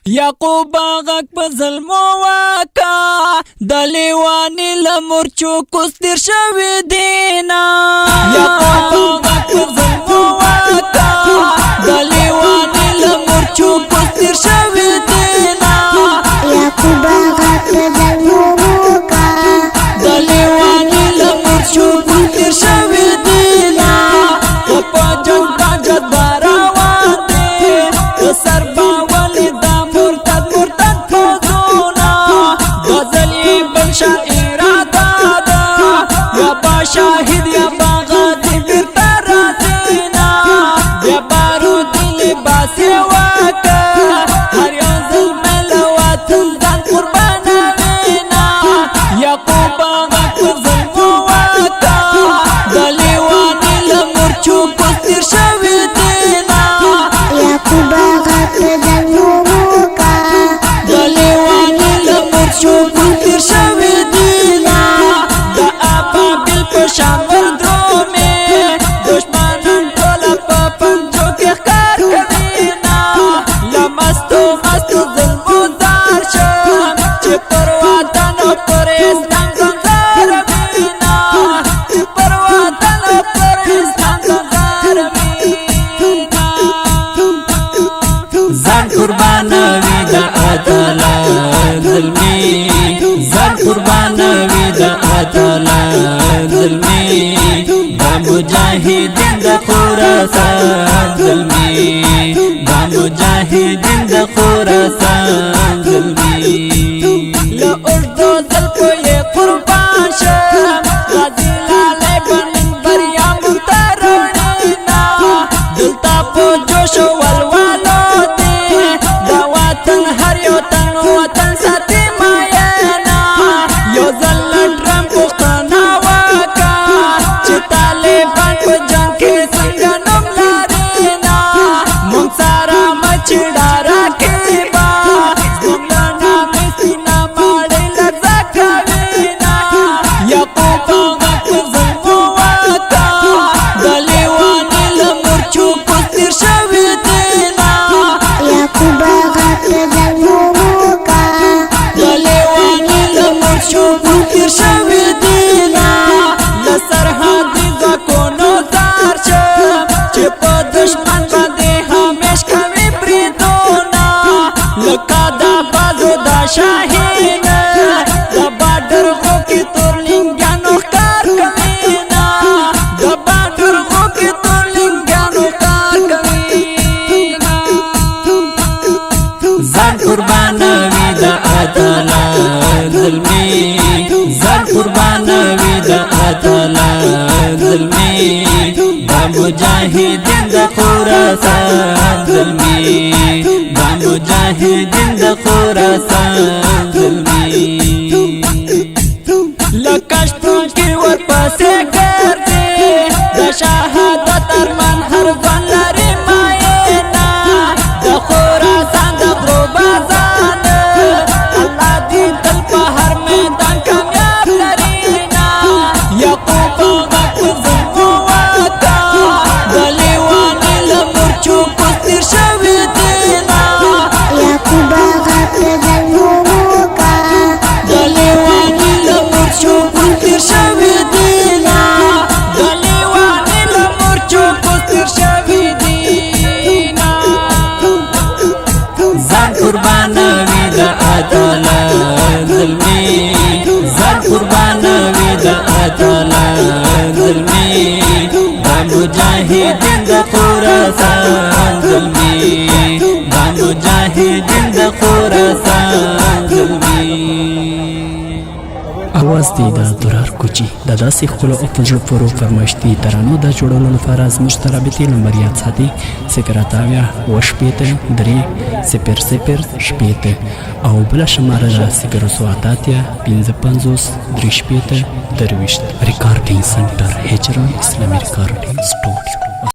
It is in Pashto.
یعقوب غږ په ظلمو واکا د لیوانې له مرچو کوس تېر شوي دینا یعقوب غږ په ظلمو واکا د لیوانې له مرچو کوس تېر شوي دینا یعقوب غږ په ظلمو واکا د لیوانې له مرچو کوس تېر شوي دینا په جنګ باندې روان دی د سر باولې دا مرتد فوزونه غزل یې بل شاعره ده یا با شاهد یا با غازي بیرته راځينا بیا بارودي لباس یې وکړ هر یو زلمی له وطن ځان قربانوينا یعقوب غږ په ظلمو وکړ د لیوانې له مرچو کوس تېر شوي دینا یعقوب غږ په ظلمو واکا د لیوانې له مرچو کوس تېر شوي دینا د ابابیل په شان ودرومې دشمنان ټوله په پنجو کې ښکار کوينا له مستو ظلمو زار شم چې پر وطن او پر اسلام ځانګړوينا چې پر وطن او پر اسلام ځانګړوينا ځان قربانوي د عدالت ظلمي ځان قربانوي د عدالت ظلمي د مجاهدین د خراسان ظلمي د مجاهدین د خراسان ظلمي له اوږدو زلفو یې قربان شم غازي لالی به نن بریا موږ ته راوړينا دلته په جوش او ولولو دی د وطن هر یو تن وطن ساتي ماینا یو ځل له ډرم پوښتنه وکړه چې طالبان په جنګ کې څنګه نوم لرينا موږ سره مچډا راکېبا زموږ له نامې سینه ماړې لړزه کوينا یعقوب غږ په ظلمو وکړ د لیوانې له مرچو کوس تېر شوي دینا یعقوب غږ په ظلمو واکا د لیوانې له مرچو کوس تېر شوي دینا له سرحدي ځواکونو زار شم چې په دشمن باندې همیش کوي بریدونه لکه د بازو د شاهین د باډرغو کې تورلنګیانو ښکار کوينا د باډرغو کې تورلنګیانو ښکار کوينا ځان قربانوي د عدالت ظلمي ځان قربانوي د عدالت ظلمي د مجاهدین د خراسان ظلمي د مجاهدین د خراسان ظلمي لکه شپون کې ورپسې ګرځي د شهادت ارمان هر ځوان لري ماینا د خراسان د غرو بازان الله دې تل په هر میدان کامیاب لرينا یعقوب غږ په ظلمو وکړ د لیوانې له مرچو کوس تېر شوي دینا یعقوب غږ په ظلمو واکا د لیوانې له مرچو کوس تېر شوي دینا د لیوانې له مرچو کوس تېر شوي دینا ځان قربانوي د عدالت ظلمي ځان قربانوي د عدالت ظلمي د مجاهدین د خراسان ظلمي د مجاهدین د خراسان ظلمي اواز دی د درار کوچی د داسې خپلو او په زړه پورو فرمایشتي ترانو د جوړولو لپاره زموږ ته رابطې نمبر یاد ساتئ 080 او بله شماره ده 080 55 ریکارډینګ سنټر هجران اسلامي ریکارډینګ سټوډیو